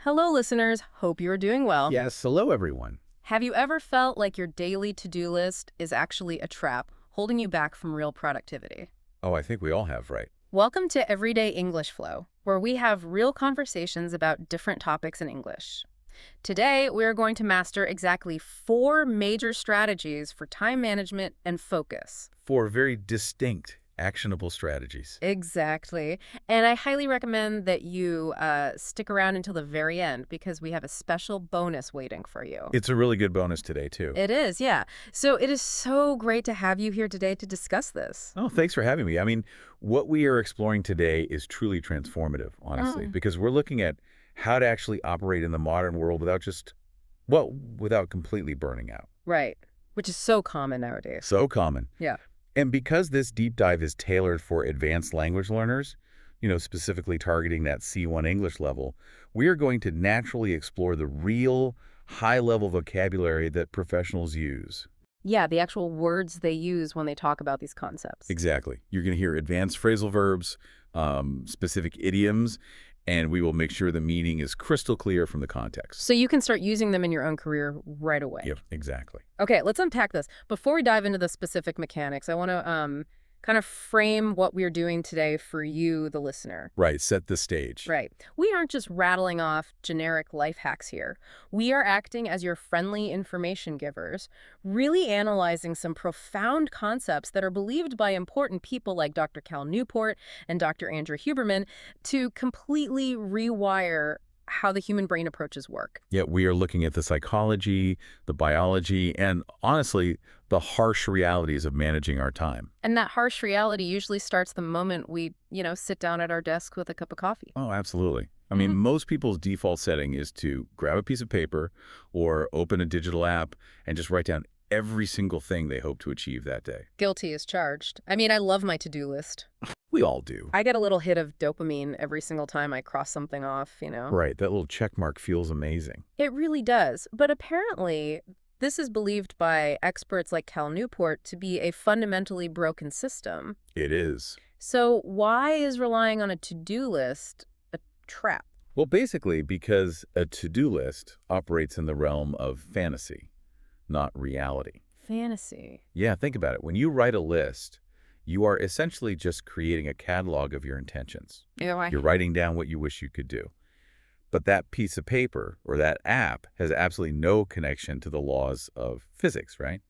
Hello, listeners. Hope you're doing well. Yes, hello everyone. Have you ever felt like your daily to-do list is actually a trap, holding you back from real productivity? Oh, I think we all have, right? Welcome to Everyday English Flow, where we have real conversations about different topics in English. Today, we're going to master exactly 4 major strategies for time management and focus. 4 very distinct, actionable strategies. Exactly. And I highly recommend that you stick around until the very end because we have a special bonus waiting for you. It's a really good bonus today, too. It is, yeah. So it is so great to have you here today to discuss this. Oh, thanks for having me. I mean, what we are exploring today is truly transformative, honestly, because we're looking at how to actually operate in the modern world without completely burning out. Right. Which is so common nowadays. So common. Yeah. And because this deep dive is tailored for advanced language learners, specifically targeting that C1 English level, we are going to naturally explore the real high-level vocabulary that professionals use. Yeah, the actual words they use when they talk about these concepts. Exactly. You're going to hear advanced phrasal verbs, specific idioms, and we will make sure the meaning is crystal clear from the context. So you can start using them in your own career right away. Yep, exactly. Okay, let's unpack this. Before we dive into the specific mechanics, I want to kind of frame what we're doing today for you, the listener. Right, set the stage. Right. We aren't just rattling off generic life hacks here. We are acting as your friendly information givers, really analyzing some profound concepts that are believed by important people like Dr. Cal Newport and Dr. Andrew Huberman to completely rewire how the human brain approaches work. Yet we are looking at the psychology, the biology, and honestly, the harsh realities of managing our time. And that harsh reality usually starts the moment we, sit down at our desk with a cup of coffee. Oh, absolutely. I mean, most people's default setting is to grab a piece of paper or open a digital app and just write down every single thing they hope to achieve that day. Guilty as charged. I mean, I love my to-do list. We all do. I get a little hit of dopamine every single time I cross something off, Right. That little check mark feels amazing. It really does. But apparently, this is believed by experts like Cal Newport to be a fundamentally broken system. It is. So why is relying on a to-do list a trap? Well, basically because a to-do list operates in the realm of fantasy, not reality. Fantasy. Yeah, think about it. When you write a list, you are essentially just creating a catalog of your intentions. You're writing down what you wish you could do. But that piece of paper or that app has absolutely no connection to the laws of physics, right?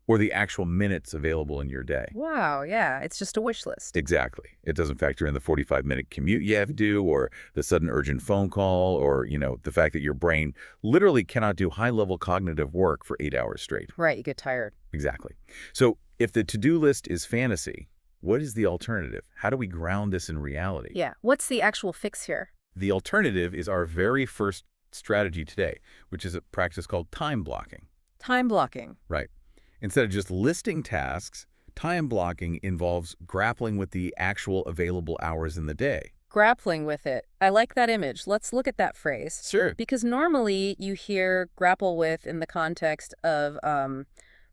Or the actual minutes available in your day. Wow, yeah, it's just a wish list. Exactly. It doesn't factor in the 45-minute commute you have to do or the sudden urgent phone call or, the fact that your brain literally cannot do high-level cognitive work for 8 hours straight. Right, you get tired. Exactly. So if the to-do list is fantasy, what is the alternative? How do we ground this in reality? Yeah, what's the actual fix here? The alternative is our very first strategy today, which is a practice called time blocking. Time blocking. Right. Instead of just listing tasks, time blocking involves grappling with the actual available hours in the day. Grappling with it. I like that image. Let's look at that phrase. Sure. Because normally you hear grapple with in the context of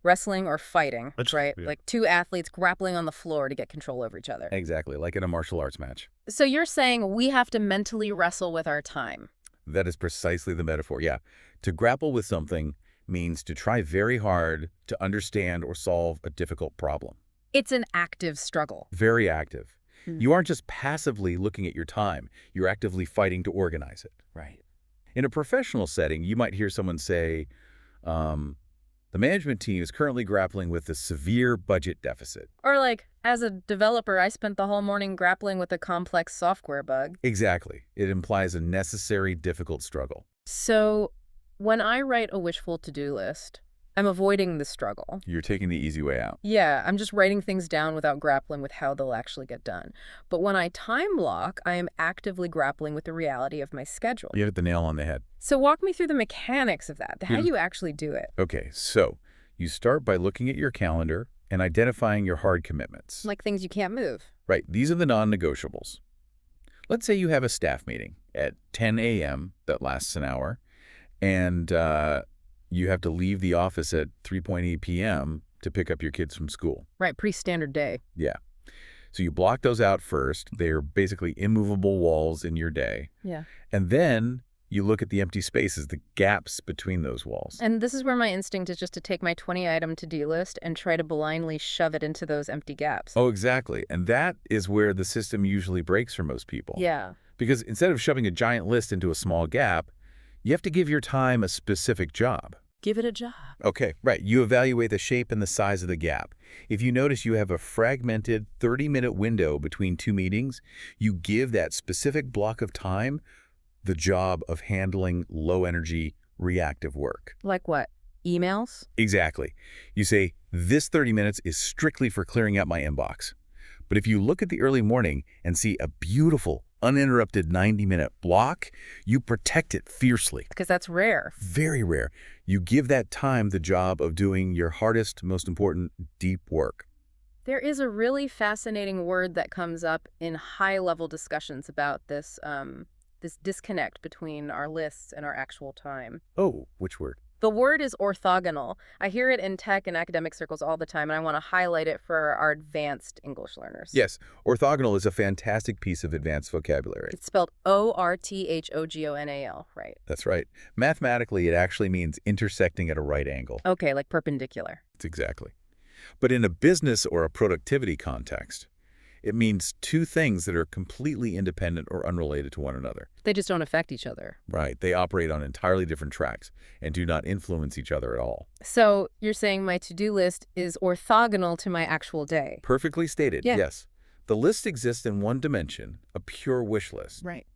wrestling or fighting, right? Yeah. Like 2 athletes grappling on the floor to get control over each other. Exactly, like in a martial arts match. So you're saying we have to mentally wrestle with our time. That is precisely the metaphor, yeah. To grapple with something means to try very hard to understand or solve a difficult problem. It's an active struggle. Very active. You aren't just passively looking at your time. You're actively fighting to organize it. Right. In a professional setting, you might hear someone say, the management team is currently grappling with a severe budget deficit. Or like, as a developer, I spent the whole morning grappling with a complex software bug. Exactly. It implies a necessary, difficult struggle. So when I write a wishful to-do list, I'm avoiding the struggle. You're taking the easy way out. Yeah, I'm just writing things down without grappling with how they'll actually get done. But when I time block, I am actively grappling with the reality of my schedule. You hit the nail on the head. So walk me through the mechanics of that. How do you actually do it? Okay, so you start by looking at your calendar and identifying your hard commitments. Like things you can't move. Right, these are the non-negotiables. Let's say you have a staff meeting at 10 a.m. that lasts an hour, and you have to leave the office at 3:8 p.m. to pick up your kids from school. Right, pretty standard day. Yeah. So you block those out first. They're basically immovable walls in your day. Yeah. And then You look at the empty spaces, the gaps between those walls. And this is where my instinct is just to take my 20-item to-do list and try to blindly shove it into those empty gaps. Oh, exactly. And that is where the system usually breaks for most people. Yeah. Because instead of shoving a giant list into a small gap, you have to give your time a specific job. Give it a job. Okay, right. You evaluate the shape and the size of the gap. If you notice you have a fragmented 30-minute window between two meetings, you give that specific block of time the job of handling low-energy, reactive work. Like what? Emails? Exactly. You say, this 30 minutes is strictly for clearing out my inbox. But if you look at the early morning and see a beautiful, uninterrupted 90-minute block, you protect it fiercely. Because that's rare. Very rare. You give that time the job of doing your hardest, most important, deep work. There is a really fascinating word that comes up in high-level discussions about this disconnect between our lists and our actual time. Oh, which word? The word is orthogonal. I hear it in tech and academic circles all the time, and I want to highlight it for our advanced English learners. Yes, orthogonal is a fantastic piece of advanced vocabulary. It's spelled O-R-T-H-O-G-O-N-A-L, right? That's right. Mathematically, it actually means intersecting at a right angle. Okay, like perpendicular. It's exactly. But in a business or a productivity context, it means two things that are completely independent or unrelated to one another. They just don't affect each other. Right. They operate on entirely different tracks and do not influence each other at all. So you're saying my to-do list is orthogonal to my actual day? Perfectly stated, Yeah. yes. The list exists in one dimension, a pure wish list. Right.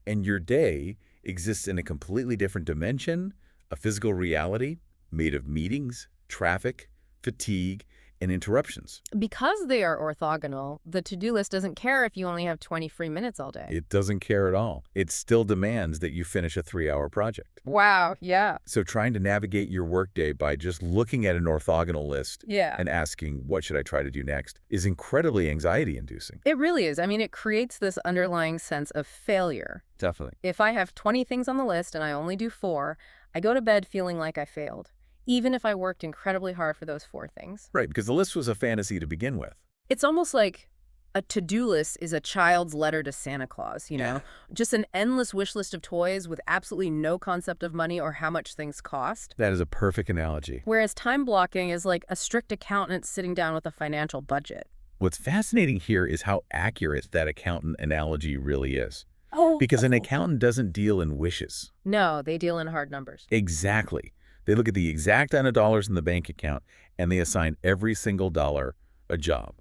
And your day exists in a completely different dimension, a physical reality made of meetings, traffic, fatigue, and interruptions. Because they are orthogonal, the to-do list doesn't care if you only have 20 free minutes all day. It doesn't care at all. It still demands that you finish a 3-hour project. Wow, yeah. So trying to navigate your workday by just looking at an orthogonal list Yeah. and asking, what should I try to do next, is incredibly anxiety-inducing. It really is. I mean, it creates this underlying sense of failure. Definitely. If I have 20 things on the list and I only do 4, I go to bed feeling like I failed, even if I worked incredibly hard for those 4 things. Right, because the list was a fantasy to begin with. It's almost like a to-do list is a child's letter to Santa Claus, you know? Just an endless wish list of toys with absolutely no concept of money or how much things cost. That is a perfect analogy. Whereas time blocking is like a strict accountant sitting down with a financial budget. What's fascinating here is how accurate that accountant analogy really is. Oh. Because an accountant doesn't deal in wishes. No, they deal in hard numbers. Exactly. They look at the exact amount of dollars in the bank account, and they assign every single dollar a job.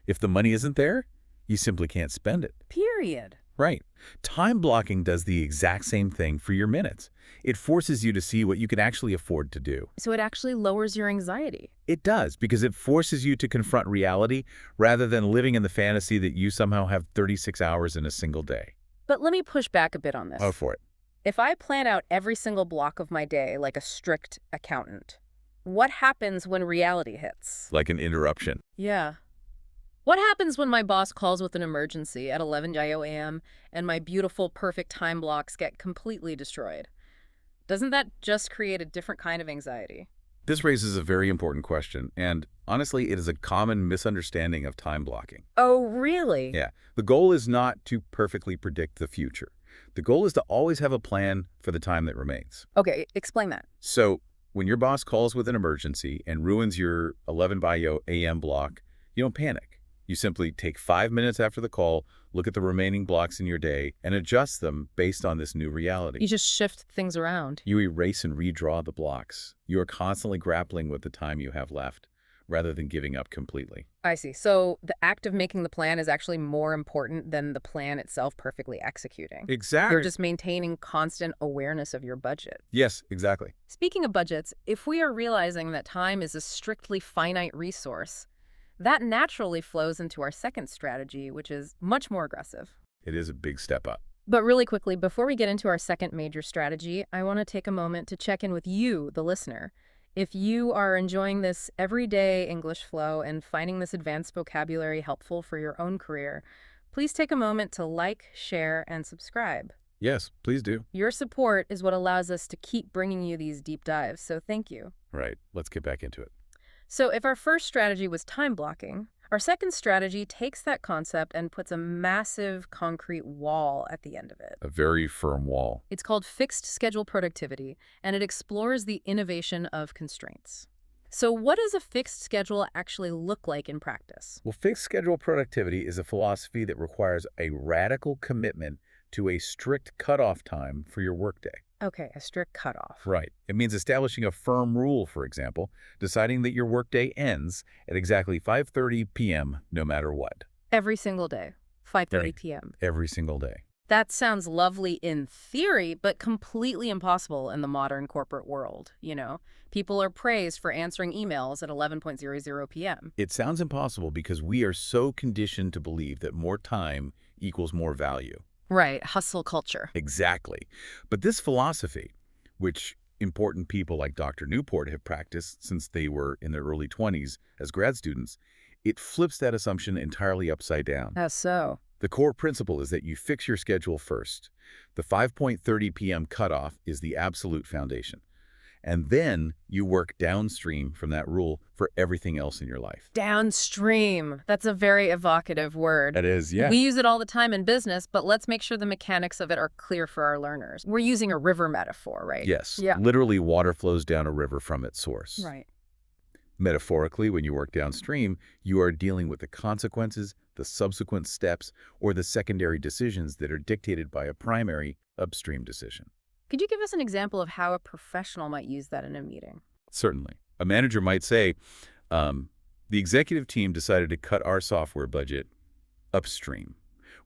If the money isn't there, you simply can't spend it. Period. Right. Time blocking does the exact same thing for your minutes. It forces you to see what you can actually afford to do. So it actually lowers your anxiety. It does, because it forces you to confront reality rather than living in the fantasy that you somehow have 36 hours in a single day. But let me push back a bit on this. Oh, for it. If I plan out every single block of my day like a strict accountant, what happens when reality hits? Like an interruption. Yeah. What happens when my boss calls with an emergency at 11 a.m. and my beautiful, perfect time blocks get completely destroyed? Doesn't that just create a different kind of anxiety? This raises a very important question, and honestly, it is a common misunderstanding of time blocking. Oh, really? Yeah. The goal is not to perfectly predict the future. The goal is to always have a plan for the time that remains. Okay, explain that. So when your boss calls with an emergency and ruins your 11 a.m. block, you don't panic. You simply take 5 minutes after the call, look at the remaining blocks in your day, and adjust them based on this new reality. You just shift things around. You erase and redraw the blocks. You are constantly grappling with the time you have left, rather than giving up completely. I see. So the act of making the plan is actually more important than the plan itself perfectly executing. Exactly. You're just maintaining constant awareness of your budget. Yes, exactly. Speaking of budgets, if we are realizing that time is a strictly finite resource, that naturally flows into our second strategy, which is much more aggressive. It is a big step up. But really quickly, before we get into our second major strategy, I want to take a moment to check in with you, the listener. If you are enjoying this everyday English flow and finding this advanced vocabulary helpful for your own career, please take a moment to like, share, and subscribe. Yes, please do. Your support is what allows us to keep bringing you these deep dives, so thank you. Right. Let's get back into it. So if our first strategy was time blocking, Our second strategy takes that concept and puts a massive concrete wall at the end of it. A very firm wall. It's called fixed schedule productivity, and it explores the innovation of constraints. So what does a fixed schedule actually look like in practice? Well, fixed schedule productivity is a philosophy that requires a radical commitment to a strict cutoff time for your workday. Okay, a strict cutoff. Right. It means establishing a firm rule, for example, deciding that your workday ends at exactly 5:30 p.m. no matter what. Every single day, 5:30 Right. p.m. Every single day. That sounds lovely in theory, but completely impossible in the modern corporate world, People are praised for answering emails at 11:00 p.m. It sounds impossible because we are so conditioned to believe that more time equals more value. Right, hustle culture. Exactly. But this philosophy, which important people like Dr. Newport have practiced since they were in their early 20s as grad students, it flips that assumption entirely upside down. How so? The core principle is that you fix your schedule first. The 5:30 p.m. cutoff is the absolute foundation. And then you work downstream from that rule for everything else in your life. Downstream. That's a very evocative word. That is, yeah. We use it all the time in business, but let's make sure the mechanics of it are clear for our learners. We're using a river metaphor, right? Yes. Yeah. Literally, water flows down a river from its source. Right. Metaphorically, when you work downstream, you are dealing with the consequences, the subsequent steps, or the secondary decisions that are dictated by a primary upstream decision. Could you give us an example of how a professional might use that in a meeting? Certainly. A manager might say, the executive team decided to cut our software budget upstream,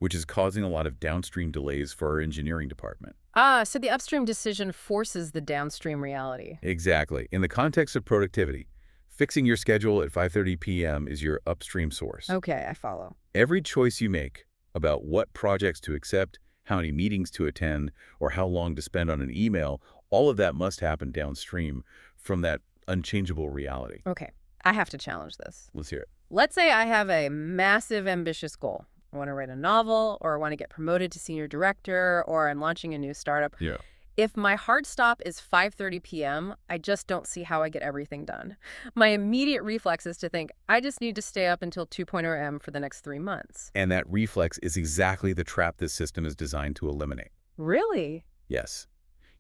which is causing a lot of downstream delays for our engineering department. So the upstream decision forces the downstream reality. Exactly. In the context of productivity, fixing your schedule at 5:30 p.m. is your upstream source. Okay, I follow. Every choice you make about what projects to accept, how many meetings to attend, or how long to spend on an email, all of that must happen downstream from that unchangeable reality. Okay, I have to challenge this. Let's hear it. Let's say I have a massive, ambitious goal. I want to write a novel, or I want to get promoted to senior director, or I'm launching a new startup. Yeah. If my hard stop is 5:30 p.m., I just don't see how I get everything done. My immediate reflex is to think, I just need to stay up until 2.0 a.m. for the next 3 months. And that reflex is exactly the trap this system is designed to eliminate. Really? Yes.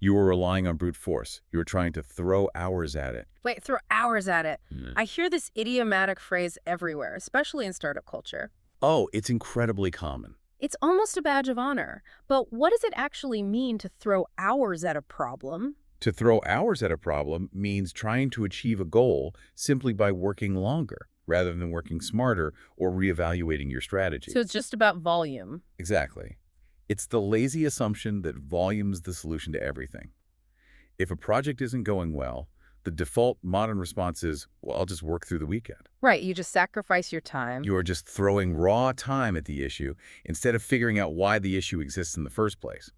You were relying on brute force. You were trying to throw hours at it. Wait, throw hours at it. Mm. I hear this idiomatic phrase everywhere, especially in startup culture. Oh, it's incredibly common. It's almost a badge of honor. But what does it actually mean to throw hours at a problem? To throw hours at a problem means trying to achieve a goal simply by working longer rather than working smarter or reevaluating your strategy. So it's just about volume. Exactly. It's the lazy assumption that volume's the solution to everything. If a project isn't going well, the default modern response is, well, I'll just work through the weekend. Right, you just sacrifice your time. You are just throwing raw time at the issue instead of figuring out why the issue exists in the first place.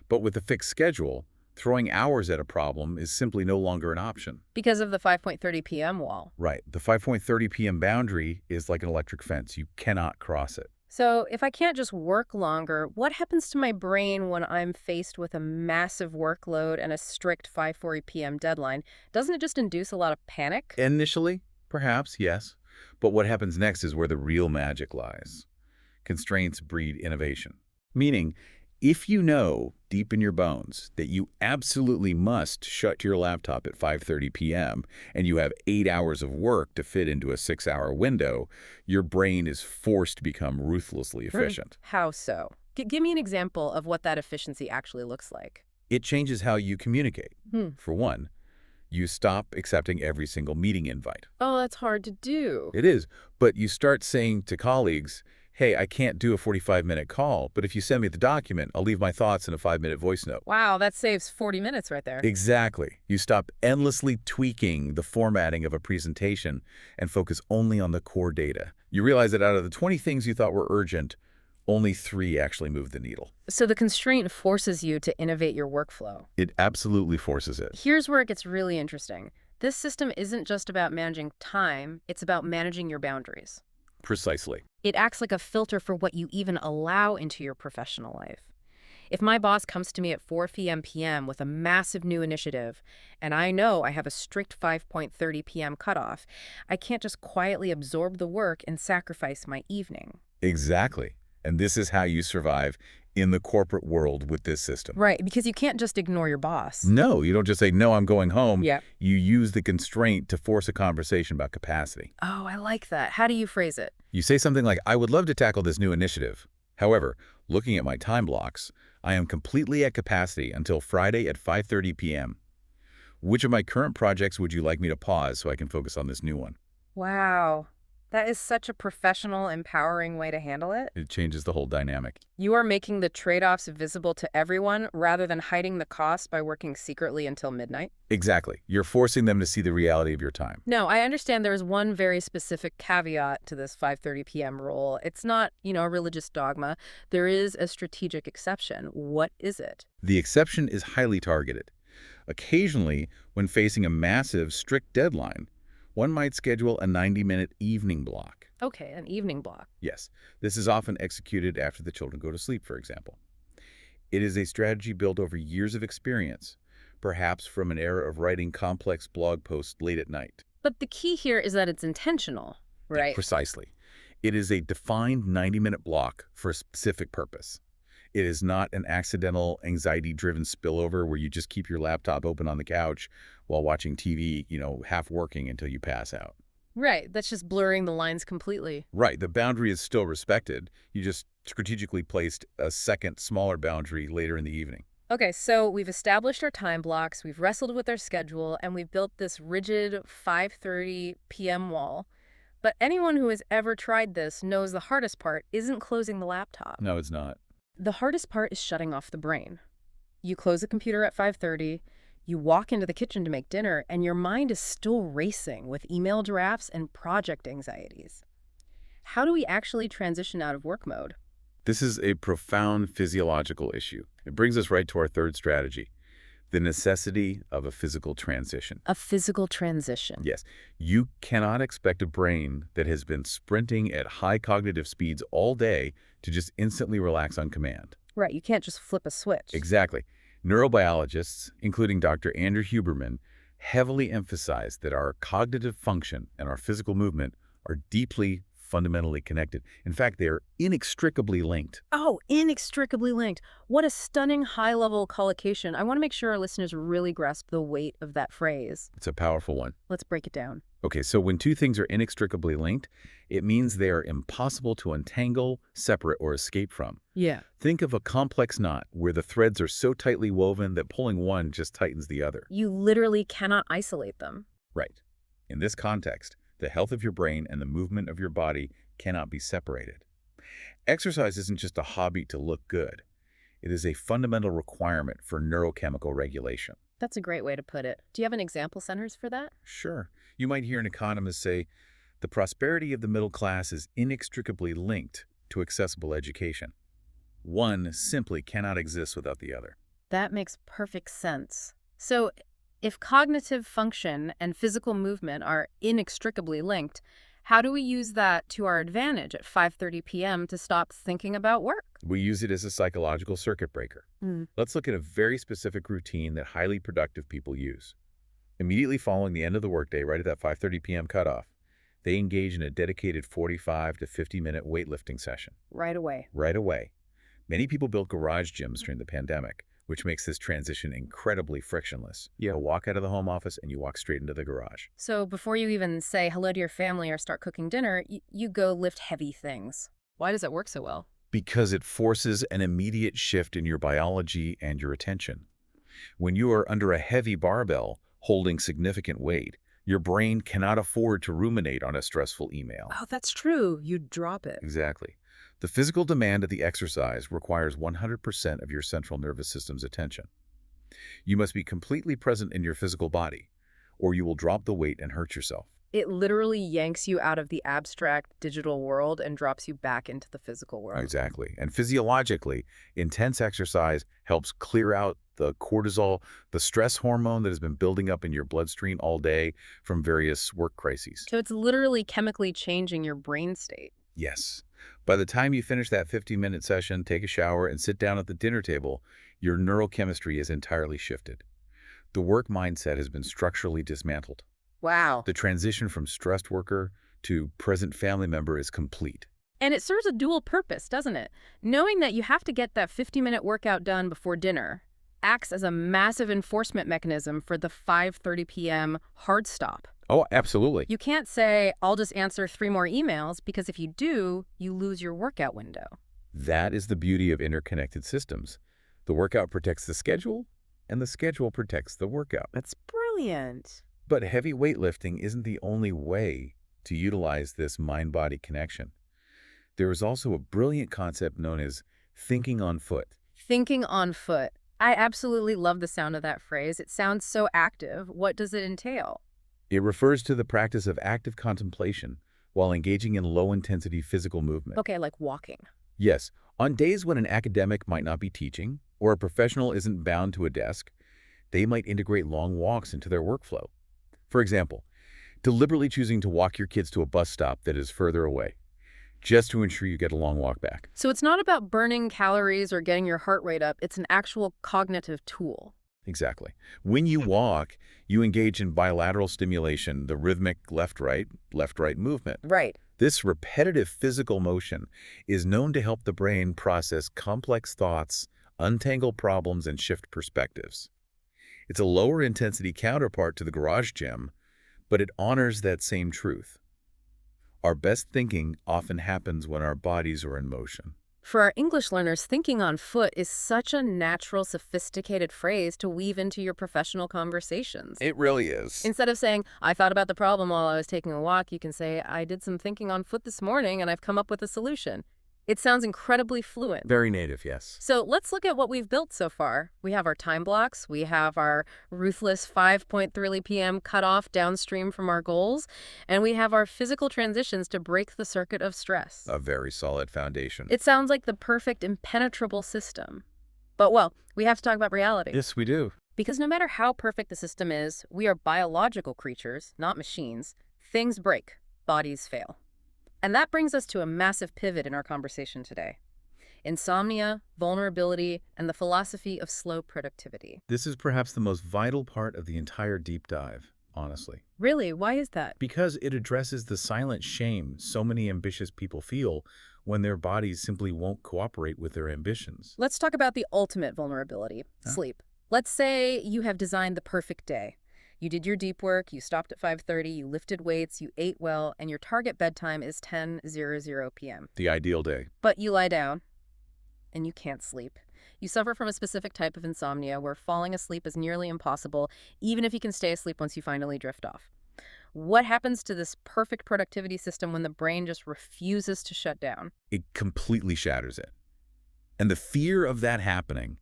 But with a fixed schedule, throwing hours at a problem is simply no longer an option. Because of the 5:30 p.m. wall. Right. The 5:30 p.m. boundary is like an electric fence. You cannot cross it. So if I can't just work longer, what happens to my brain when I'm faced with a massive workload and a strict 5:40 p.m. deadline? Doesn't it just induce a lot of panic? Initially, perhaps, yes. But what happens next is where the real magic lies. Constraints breed innovation. Meaning, if you know deep in your bones that you absolutely must shut your laptop at 5:30 p.m. and you have 8 hours of work to fit into a 6-hour window, your brain is forced to become ruthlessly efficient. How so? Give me an example of what that efficiency actually looks like. It changes how you communicate. For one, you stop accepting every single meeting invite. Oh, that's hard to do. It is, but you start saying to colleagues, hey, I can't do a 45-minute call, but if you send me the document, I'll leave my thoughts in a 5-minute voice note. Wow, that saves 40 minutes right there. Exactly. You stop endlessly tweaking the formatting of a presentation and focus only on the core data. You realize that out of the 20 things you thought were urgent, only 3 actually move the needle. So the constraint forces you to innovate your workflow. It absolutely forces it. Here's where it gets really interesting. This system isn't just about managing time, it's about managing your boundaries. Precisely. It acts like a filter for what you even allow into your professional life. If my boss comes to me at 4 p.m. with a massive new initiative, and I know I have a strict 5:30 p.m. cutoff, I can't just quietly absorb the work and sacrifice my evening. Exactly. And this is how you survive in the corporate world with this system. Right, because you can't just ignore your boss. No, you don't just say, no, I'm going home. Yeah. You use the constraint to force a conversation about capacity. Oh, I like that. How do you phrase it? You say something like, I would love to tackle this new initiative. However, looking at my time blocks, I am completely at capacity until Friday at 5:30 p.m. Which of my current projects would you like me to pause so I can focus on this new one? Wow. That is such a professional, empowering way to handle it. It changes the whole dynamic. You are making the trade-offs visible to everyone rather than hiding the cost by working secretly until midnight. Exactly. You're forcing them to see the reality of your time. No, I understand there is one very specific caveat to this 5:30 p.m. rule. It's not, a religious dogma. There is a strategic exception. What is it? The exception is highly targeted. Occasionally, when facing a massive, strict deadline, one might schedule a 90-minute evening block. Okay, an evening block. Yes, this is often executed after the children go to sleep, for example. It is a strategy built over years of experience, perhaps from an era of writing complex blog posts late at night. But the key here is that it's intentional, right? Precisely. It is a defined 90-minute block for a specific purpose. It is not an accidental, anxiety-driven spillover where you just keep your laptop open on the couch while watching TV, half working until you pass out. Right, that's just blurring the lines completely. Right, the boundary is still respected. You just strategically placed a second, smaller boundary later in the evening. Okay, so we've established our time blocks, we've wrestled with our schedule, and we've built this rigid 5:30 p.m. wall. But anyone who has ever tried this knows the hardest part isn't closing the laptop. No, it's not. The hardest part is shutting off the brain. You close the computer at 5:30, you walk into the kitchen to make dinner, and your mind is still racing with email drafts and project anxieties. How do we actually transition out of work mode? This is a profound physiological issue. It brings us right to our third strategy, the necessity of a physical transition. A physical transition. Yes, you cannot expect a brain that has been sprinting at high cognitive speeds all day to just instantly relax on command. Right, you can't just flip a switch. Exactly. Neurobiologists, including Dr. Andrew Huberman, heavily emphasize that our cognitive function and our physical movement are deeply fundamentally connected. In fact, they are inextricably linked. Oh, inextricably linked. What a stunning high-level collocation. I want to make sure our listeners really grasp the weight of that phrase. It's a powerful one. Let's break it down. Okay, so when two things are inextricably linked, it means they are impossible to untangle, separate, or escape from. Yeah. Think of a complex knot where the threads are so tightly woven that pulling one just tightens the other. You literally cannot isolate them. Right. In this context, the health of your brain and the movement of your body cannot be separated. Exercise isn't just a hobby to look good. It is a fundamental requirement for neurochemical regulation. That's a great way to put it. Do you have an example centers for that? Sure. You might hear an economist say, the prosperity of the middle class is inextricably linked to accessible education. One simply cannot exist without the other. That makes perfect sense. So, if cognitive function and physical movement are inextricably linked, how do we use that to our advantage at 5:30 p.m. to stop thinking about work? We use it as a psychological circuit breaker. Let's look at a very specific routine that highly productive people use. Immediately following the end of the workday, right at that 5:30 p.m. cutoff, they engage in a dedicated 45 to 50-minute weightlifting session. Right away. Right away. Many people built garage gyms during the pandemic, which makes this transition incredibly frictionless. You walk out of the home office and you walk straight into the garage. So before you even say hello to your family or start cooking dinner, you go lift heavy things. Why does that work so well? Because it forces an immediate shift in your biology and your attention. When you are under a heavy barbell holding significant weight, your brain cannot afford to ruminate on a stressful email. Oh, that's true. You'd drop it. Exactly. The physical demand of the exercise requires 100% of your central nervous system's attention. You must be completely present in your physical body, or you will drop the weight and hurt yourself. It literally yanks you out of the abstract digital world and drops you back into the physical world. Exactly. And physiologically, intense exercise helps clear out the cortisol, the stress hormone that has been building up in your bloodstream all day from various work crises. So it's literally chemically changing your brain state. Yes. By the time you finish that 15-minute session, take a shower, and sit down at the dinner table, your neurochemistry is entirely shifted. The work mindset has been structurally dismantled. Wow. The transition from stressed worker to present family member is complete. And it serves a dual purpose, doesn't it? Knowing that you have to get that 50-minute workout done before dinner acts as a massive enforcement mechanism for the 5:30 p.m. hard stop. Oh, absolutely. You can't say, I'll just answer 3 more emails, because if you do, you lose your workout window. That is the beauty of interconnected systems. The workout protects the schedule, and the schedule protects the workout. That's brilliant. But heavy weightlifting isn't the only way to utilize this mind-body connection. There is also a brilliant concept known as thinking on foot. Thinking on foot. I absolutely love the sound of that phrase. It sounds so active. What does it entail? It refers to the practice of active contemplation while engaging in low-intensity physical movement. Okay, like walking. Yes, on days when an academic might not be teaching or a professional isn't bound to a desk, they might integrate long walks into their workflow. For example, deliberately choosing to walk your kids to a bus stop that is further away, just to ensure you get a long walk back. So it's not about burning calories or getting your heart rate up. It's an actual cognitive tool. Exactly. When you walk, you engage in bilateral stimulation, the rhythmic left-right movement. Right. This repetitive physical motion is known to help the brain process complex thoughts, untangle problems, and shift perspectives. It's a lower intensity counterpart to the garage gym, but it honors that same truth. Our best thinking often happens when our bodies are in motion. For our English learners, thinking on foot is such a natural, sophisticated phrase to weave into your professional conversations. It really is. Instead of saying, I thought about the problem while I was taking a walk, you can say, I did some thinking on foot this morning and I've come up with a solution. It sounds incredibly fluent. Very native, yes. So let's look at what we've built so far. We have our time blocks. We have our ruthless 5:30 p.m. cutoff downstream from our goals. And we have our physical transitions to break the circuit of stress. A very solid foundation. It sounds like the perfect, impenetrable system. But, well, we have to talk about reality. Yes, we do. Because no matter how perfect the system is, we are biological creatures, not machines. Things break. Bodies fail. And that brings us to a massive pivot in our conversation today. Insomnia, vulnerability, and the philosophy of slow productivity. This is perhaps the most vital part of the entire deep dive, honestly. Really? Why is that? Because it addresses the silent shame so many ambitious people feel when their bodies simply won't cooperate with their ambitions. Let's talk about the ultimate vulnerability, sleep. Let's say you have designed the perfect day. You did your deep work, you stopped at 5:30, you lifted weights, you ate well, and your target bedtime is 10:00 p.m. The ideal day. But you lie down, and you can't sleep. You suffer from a specific type of insomnia where falling asleep is nearly impossible, even if you can stay asleep once you finally drift off. What happens to this perfect productivity system when the brain just refuses to shut down? It completely shatters it. And the fear of that happening,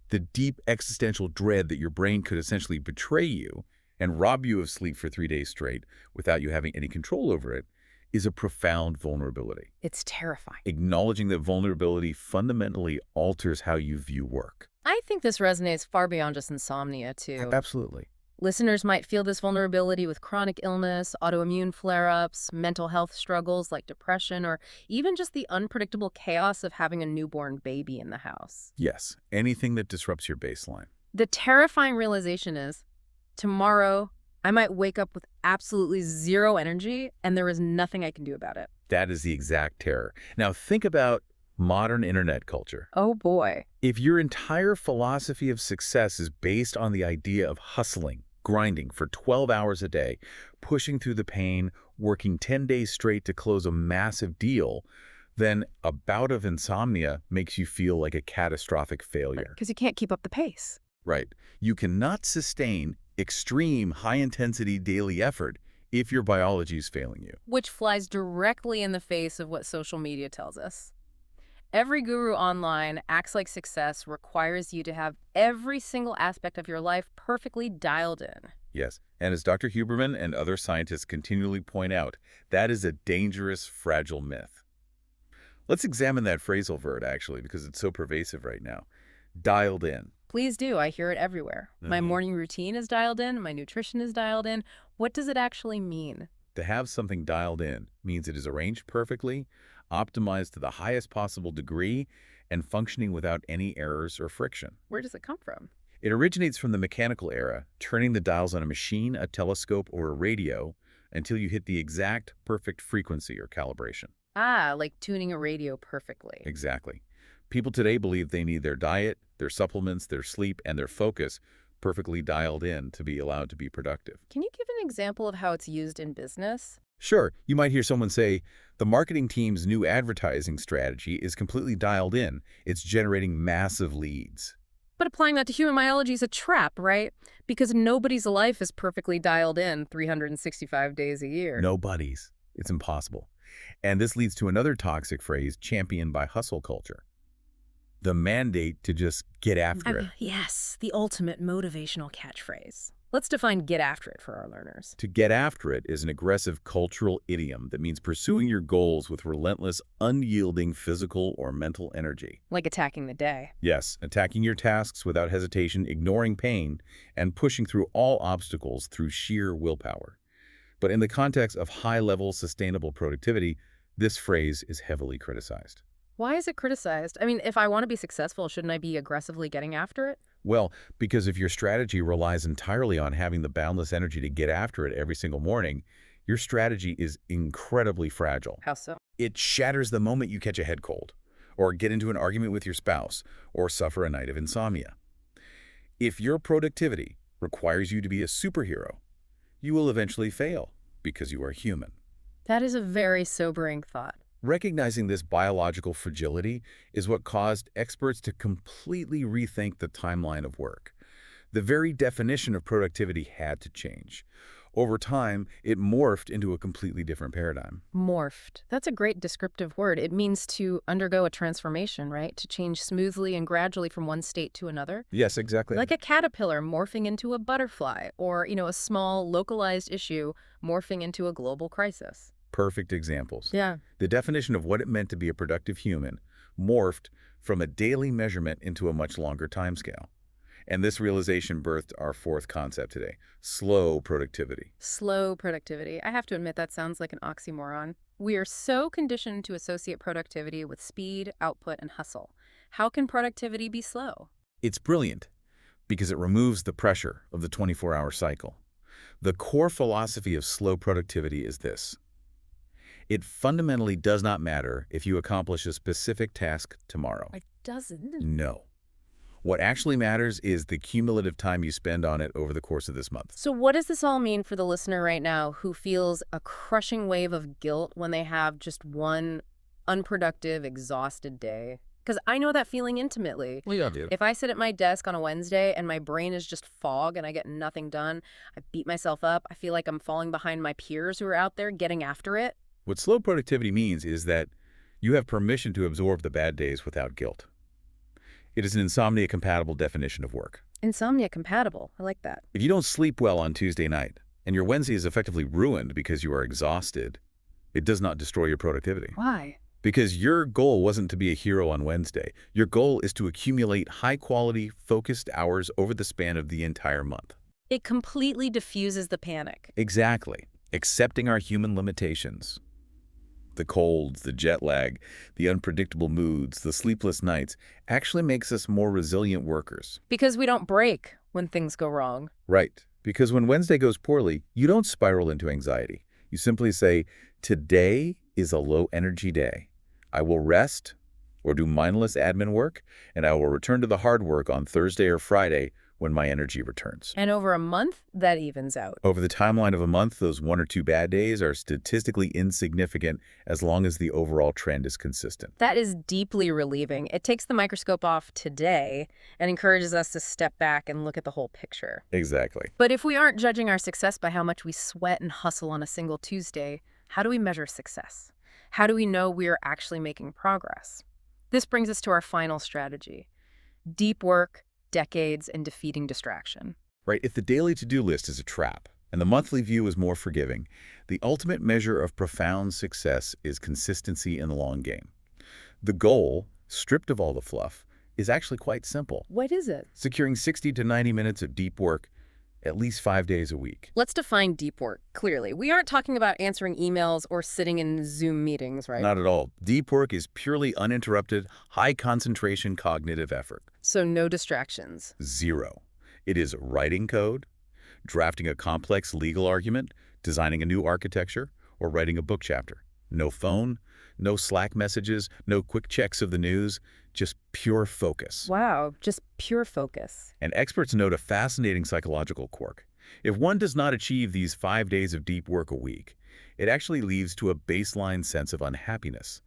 the deep existential dread that your brain could essentially betray you and rob you of sleep for 3 days straight without you having any control over it, is a profound vulnerability. It's terrifying. Acknowledging that vulnerability fundamentally alters how you view work. I think this resonates far beyond just insomnia, too. Absolutely. Listeners might feel this vulnerability with chronic illness, autoimmune flare-ups, mental health struggles like depression, or even just the unpredictable chaos of having a newborn baby in the house. Yes, anything that disrupts your baseline. The terrifying realization is, tomorrow, I might wake up with absolutely zero energy, and there is nothing I can do about it. That is the exact terror. Now think about modern internet culture. Oh boy. If your entire philosophy of success is based on the idea of hustling, grinding for 12 hours a day, pushing through the pain, working 10 days straight to close a massive deal, then a bout of insomnia makes you feel like a catastrophic failure. Because you can't keep up the pace. Right. You cannot sustain extreme, high-intensity daily effort if your biology is failing you. Which flies directly in the face of what social media tells us. Every guru online acts like success requires you to have every single aspect of your life perfectly dialed in. Yes, and as Dr. Huberman and other scientists continually point out, that is a dangerous, fragile myth. Let's examine that phrasal verb, actually, because it's so pervasive right now. Dialed in. Please do. I hear it everywhere. My morning routine is dialed in. My nutrition is dialed in. What does it actually mean? To have something dialed in means it is arranged perfectly, optimized to the highest possible degree, and functioning without any errors or friction. Where does it come from? It originates from the mechanical era, turning the dials on a machine, a telescope, or a radio until you hit the exact perfect frequency or calibration. Ah, like tuning a radio perfectly. Exactly. People today believe they need their diet, their supplements, their sleep, and their focus perfectly dialed in to be allowed to be productive. Can you give an example of how it's used in business? Sure, you might hear someone say, the marketing team's new advertising strategy is completely dialed in. It's generating massive leads. But applying that to human biology is a trap, right? Because nobody's life is perfectly dialed in 365 days a year. Nobody's. It's impossible. And this leads to another toxic phrase championed by hustle culture. The mandate to just get after it. Yes, the ultimate motivational catchphrase. Let's define get after it for our learners. To get after it is an aggressive cultural idiom that means pursuing your goals with relentless, unyielding physical or mental energy. Like attacking the day. Yes, attacking your tasks without hesitation, ignoring pain, and pushing through all obstacles through sheer willpower. But in the context of high-level sustainable productivity, this phrase is heavily criticized. Why is it criticized? I mean, if I want to be successful, shouldn't I be aggressively getting after it? Well, because if your strategy relies entirely on having the boundless energy to get after it every single morning, your strategy is incredibly fragile. How so? It shatters the moment you catch a head cold, or get into an argument with your spouse, or suffer a night of insomnia. If your productivity requires you to be a superhero, you will eventually fail because you are human. That is a very sobering thought. Recognizing this biological fragility is what caused experts to completely rethink the timeline of work. The very definition of productivity had to change. Over time, it morphed into a completely different paradigm. Morphed. That's a great descriptive word. It means to undergo a transformation, right? To change smoothly and gradually from one state to another. Yes, exactly. Like a caterpillar morphing into a butterfly, or, a small localized issue morphing into a global crisis. Perfect examples. Yeah. The definition of what it meant to be a productive human morphed from a daily measurement into a much longer timescale. And this realization birthed our fourth concept today, slow productivity. Slow productivity. I have to admit that sounds like an oxymoron. We are so conditioned to associate productivity with speed, output, and hustle. How can productivity be slow? It's brilliant because it removes the pressure of the 24-hour cycle. The core philosophy of slow productivity is this. It fundamentally does not matter if you accomplish a specific task tomorrow. It doesn't? No. What actually matters is the cumulative time you spend on it over the course of this month. So what does this all mean for the listener right now who feels a crushing wave of guilt when they have just one unproductive, exhausted day? Because I know that feeling intimately. Well, yeah, dude. If I sit at my desk on a Wednesday and my brain is just fog and I get nothing done, I beat myself up. I feel like I'm falling behind my peers who are out there getting after it. What slow productivity means is that you have permission to absorb the bad days without guilt. It is an insomnia-compatible definition of work. Insomnia-compatible. I like that. If you don't sleep well on Tuesday night, and your Wednesday is effectively ruined because you are exhausted, it does not destroy your productivity. Why? Because your goal wasn't to be a hero on Wednesday. Your goal is to accumulate high-quality, focused hours over the span of the entire month. It completely diffuses the panic. Exactly. Accepting our human limitations. The colds, the jet lag, the unpredictable moods, the sleepless nights actually makes us more resilient workers. Because we don't break when things go wrong. Right. Because when Wednesday goes poorly, you don't spiral into anxiety. You simply say, today is a low-energy day. I will rest or do mindless admin work, and I will return to the hard work on Thursday or Friday when my energy returns. And over a month, that evens out. Over the timeline of a month, those 1 or 2 bad days are statistically insignificant as long as the overall trend is consistent. That is deeply relieving. It takes the microscope off today and encourages us to step back and look at the whole picture. Exactly. But if we aren't judging our success by how much we sweat and hustle on a single Tuesday, how do we measure success? How do we know we are actually making progress? This brings us to our final strategy. Deep work, decades, and defeating distraction. Right, if the daily to-do list is a trap and the monthly view is more forgiving, the ultimate measure of profound success is consistency in the long game. The goal, stripped of all the fluff, is actually quite simple. What is it? Securing 60 to 90 minutes of deep work at least 5 days a week. Let's define deep work clearly. We aren't talking about answering emails or sitting in Zoom meetings, right? Not at all. Deep work is purely uninterrupted, high-concentration cognitive effort. So no distractions. Zero. It is writing code, drafting a complex legal argument, designing a new architecture, or writing a book chapter. No phone, no Slack messages, no quick checks of the news, just pure focus. Wow, just pure focus. And experts note a fascinating psychological quirk. If one does not achieve these 5 days of deep work a week, it actually leads to a baseline sense of unhappiness.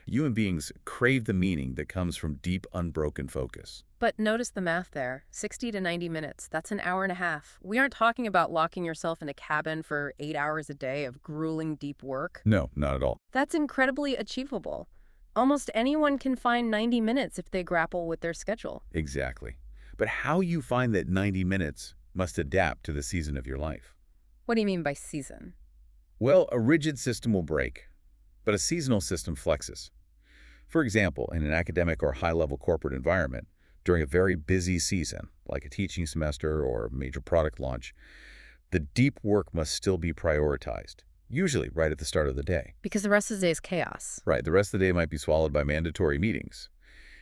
Human beings crave the meaning that comes from deep, unbroken focus. But notice the math there. 60 to 90 minutes. That's an hour and a half. We aren't talking about locking yourself in a cabin for 8 hours a day of grueling deep work. No, not at all. That's incredibly achievable. Almost anyone can find 90 minutes if they grapple with their schedule. Exactly. But how you find that 90 minutes must adapt to the season of your life. What do you mean by season? Well, a rigid system will break, but a seasonal system flexes. For example, in an academic or high-level corporate environment, during a very busy season, like a teaching semester or a major product launch, the deep work must still be prioritized, usually right at the start of the day. Because the rest of the day is chaos. Right, the rest of the day might be swallowed by mandatory meetings.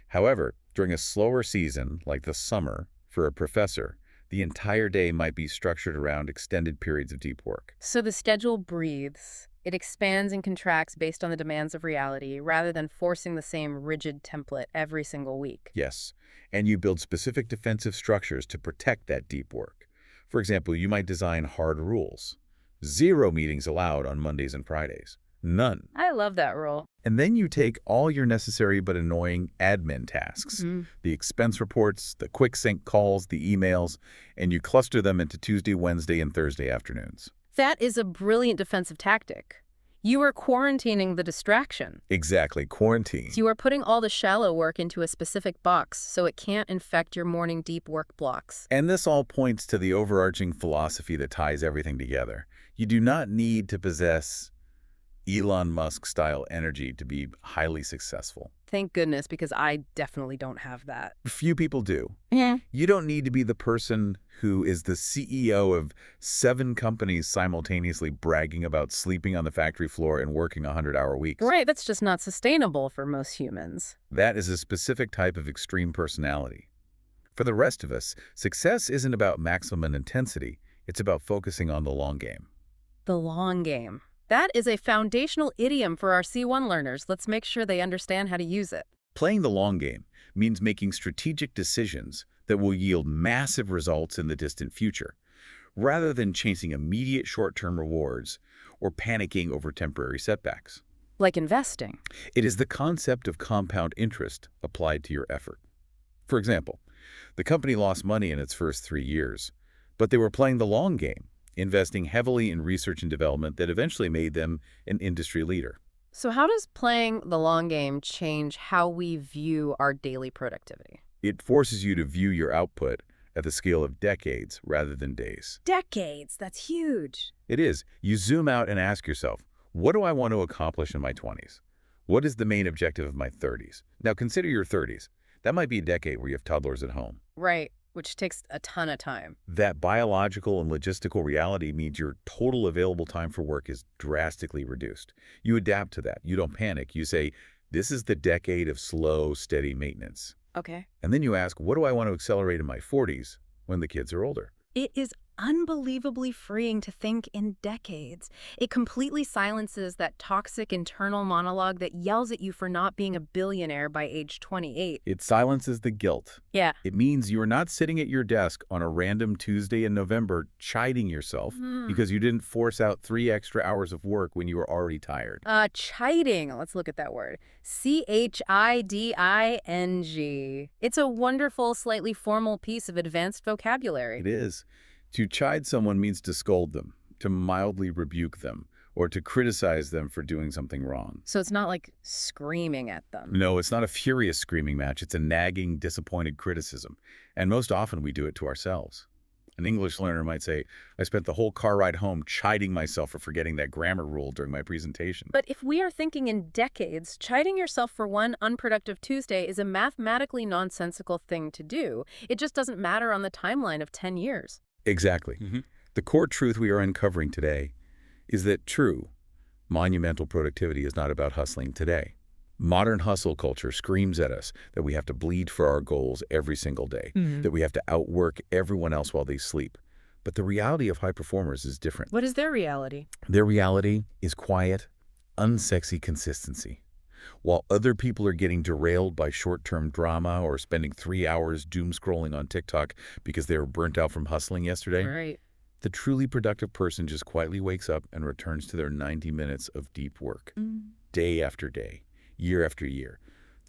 However, during a slower season, like the summer, for a professor, the entire day might be structured around extended periods of deep work. So the schedule breathes. It expands and contracts based on the demands of reality, rather than forcing the same rigid template every single week. Yes, and you build specific defensive structures to protect that deep work. For example, you might design hard rules. 0 meetings allowed on Mondays and Fridays. None. I love that rule. And then you take all your necessary but annoying admin tasks, the expense reports, the quick sync calls, the emails, and you cluster them into Tuesday, Wednesday, and Thursday afternoons. That is a brilliant defensive tactic. You are quarantining the distraction. Exactly, quarantine. You are putting all the shallow work into a specific box so it can't infect your morning deep work blocks. And this all points to the overarching philosophy that ties everything together. You do not need to possess Elon Musk-style energy to be highly successful. Thank goodness, because I definitely don't have that. Few people do. Yeah. You don't need to be the person who is the CEO of 7 companies simultaneously bragging about sleeping on the factory floor and working 100-hour weeks. Right, that's just not sustainable for most humans. That is a specific type of extreme personality. For the rest of us, success isn't about maximum intensity. It's about focusing on the long game. The long game. That is a foundational idiom for our C1 learners. Let's make sure they understand how to use it. Playing the long game means making strategic decisions that will yield massive results in the distant future, rather than chasing immediate short-term rewards or panicking over temporary setbacks. Like investing. It is the concept of compound interest applied to your effort. For example, the company lost money in its first 3 years, but they were playing the long game, investing heavily in research and development that eventually made them an industry leader. So how does playing the long game change how we view our daily productivity? It forces you to view your output at the scale of decades rather than days. Decades, that's huge. It is. You zoom out and ask yourself, what do I want to accomplish in my 20s? What is the main objective of my 30s? Now consider your 30s. That might be a decade where you have toddlers at home. Right. Which takes a ton of time. That biological and logistical reality means your total available time for work is drastically reduced. You adapt to that. You don't panic. You say, this is the decade of slow, steady maintenance. Okay. And then you ask, what do I want to accelerate in my 40s when the kids are older? It is unbelievably freeing to think in decades. It completely silences that toxic internal monologue that yells at you for not being a billionaire by age 28. It silences the guilt. Yeah. It means you are not sitting at your desk on a random Tuesday in November chiding yourself because you didn't force out 3 extra hours of work when you were already tired. Chiding. Let's look at that word. C-H-I-D-I-N-G. It's a wonderful, slightly formal piece of advanced vocabulary. It is. To chide someone means to scold them, to mildly rebuke them, or to criticize them for doing something wrong. So it's not like screaming at them. No, it's not a furious screaming match. It's a nagging, disappointed criticism. And most often we do it to ourselves. An English learner might say, I spent the whole car ride home chiding myself for forgetting that grammar rule during my presentation. But if we are thinking in decades, chiding yourself for one unproductive Tuesday is a mathematically nonsensical thing to do. It just doesn't matter on the timeline of 10 years. Exactly. The core truth we are uncovering today is that true, monumental productivity is not about hustling today. Modern hustle culture screams at us that we have to bleed for our goals every single day, that we have to outwork everyone else while they sleep. But the reality of high performers is different. What is their reality? Their reality is quiet, unsexy consistency. While other people are getting derailed by short-term drama or spending 3 hours doom scrolling on TikTok because they were burnt out from hustling yesterday, Right. the truly productive person just quietly wakes up and returns to their 90 minutes of deep work, day after day, year after year,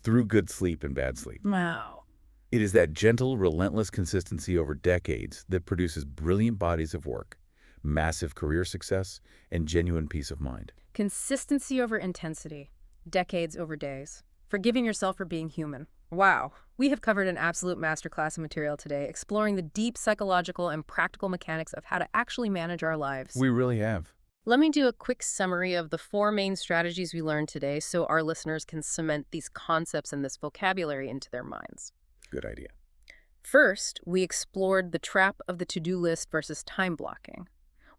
through good sleep and bad sleep. Wow. It is that gentle, relentless consistency over decades that produces brilliant bodies of work, massive career success, and genuine peace of mind. Consistency over intensity. Decades over days. Forgiving yourself for being human. Wow. We have covered an absolute masterclass of material today, exploring the deep psychological and practical mechanics of how to actually manage our lives. We really have. Let me do a quick summary of the 4 main strategies we learned today so our listeners can cement these concepts and this vocabulary into their minds. Good idea. First, we explored the trap of the to-do list versus time blocking.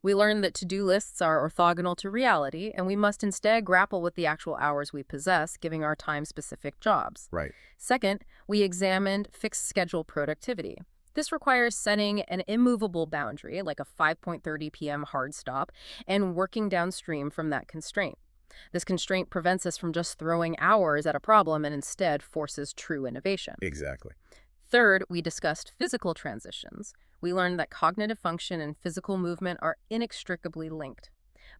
We learned that to-do lists are orthogonal to reality, and we must instead grapple with the actual hours we possess, giving our time-specific jobs. Right. Second, we examined fixed schedule productivity. This requires setting an immovable boundary, like a 5:30 p.m. hard stop, and working downstream from that constraint. This constraint prevents us from just throwing hours at a problem and instead forces true innovation. Exactly. Third, we discussed physical transitions. We learned that cognitive function and physical movement are inextricably linked.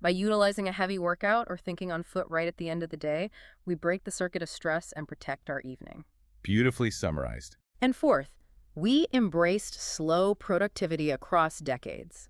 By utilizing a heavy workout or thinking on foot right at the end of the day, we break the circuit of stress and protect our evening. Beautifully summarized. And fourth, we embraced slow productivity across decades.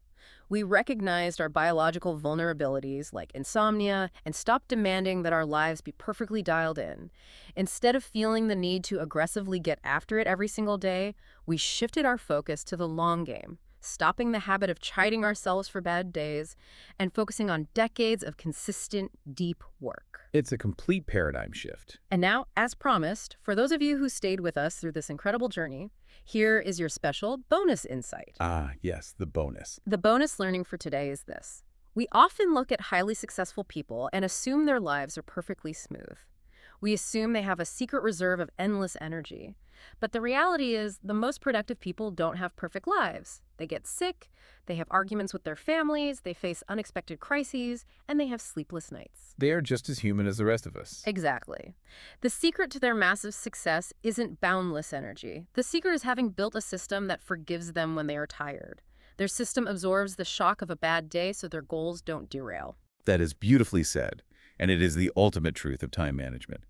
We recognized our biological vulnerabilities like insomnia and stopped demanding that our lives be perfectly dialed in. Instead of feeling the need to aggressively get after it every single day, we shifted our focus to the long game, stopping the habit of chiding ourselves for bad days and focusing on decades of consistent, deep work. It's a complete paradigm shift. And now, as promised, for those of you who stayed with us through this incredible journey, here is your special bonus insight. Ah, yes, the bonus. The bonus learning for today is this. We often look at highly successful people and assume their lives are perfectly smooth. We assume they have a secret reserve of endless energy. But the reality is the most productive people don't have perfect lives. They get sick, they have arguments with their families, they face unexpected crises, and they have sleepless nights. They are just as human as the rest of us. Exactly. The secret to their massive success isn't boundless energy. The secret is having built a system that forgives them when they are tired. Their system absorbs the shock of a bad day so their goals don't derail. That is beautifully said, and it is the ultimate truth of time management.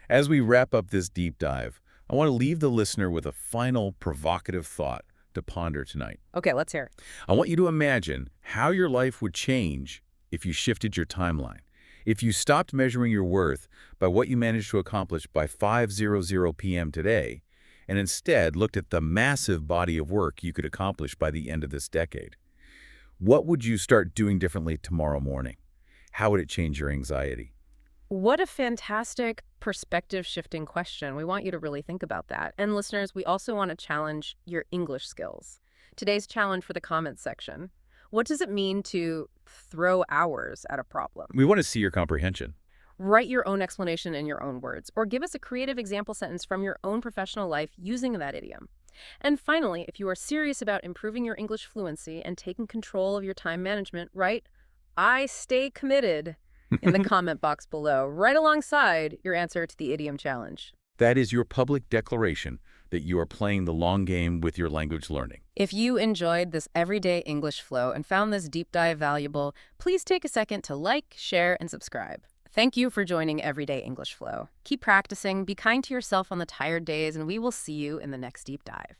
As we wrap up this deep dive, I want to leave the listener with a final provocative thought to ponder tonight. Okay, let's hear it. I want you to imagine how your life would change if you shifted your timeline. If you stopped measuring your worth by what you managed to accomplish by 5:00 p.m. today, and instead looked at the massive body of work you could accomplish by the end of this decade. What would you start doing differently tomorrow morning? How would it change your anxiety? What a fantastic perspective-shifting question. We want you to really think about that. And listeners, we also want to challenge your English skills. Today's challenge for the comments section. What does it mean to throw hours at a problem? We want to see your comprehension. Write your own explanation in your own words, or give us a creative example sentence from your own professional life using that idiom. And finally, if you are serious about improving your English fluency and taking control of your time management, write, "I stay committed," in the comment box below, right alongside your answer to the idiom challenge. That is your public declaration that you are playing the long game with your language learning. If you enjoyed this everyday English flow and found this deep dive valuable, please take a second to like, share, and subscribe. Thank you for joining Everyday English Flow. Keep practicing, be kind to yourself on the tired days, and we will see you in the next deep dive.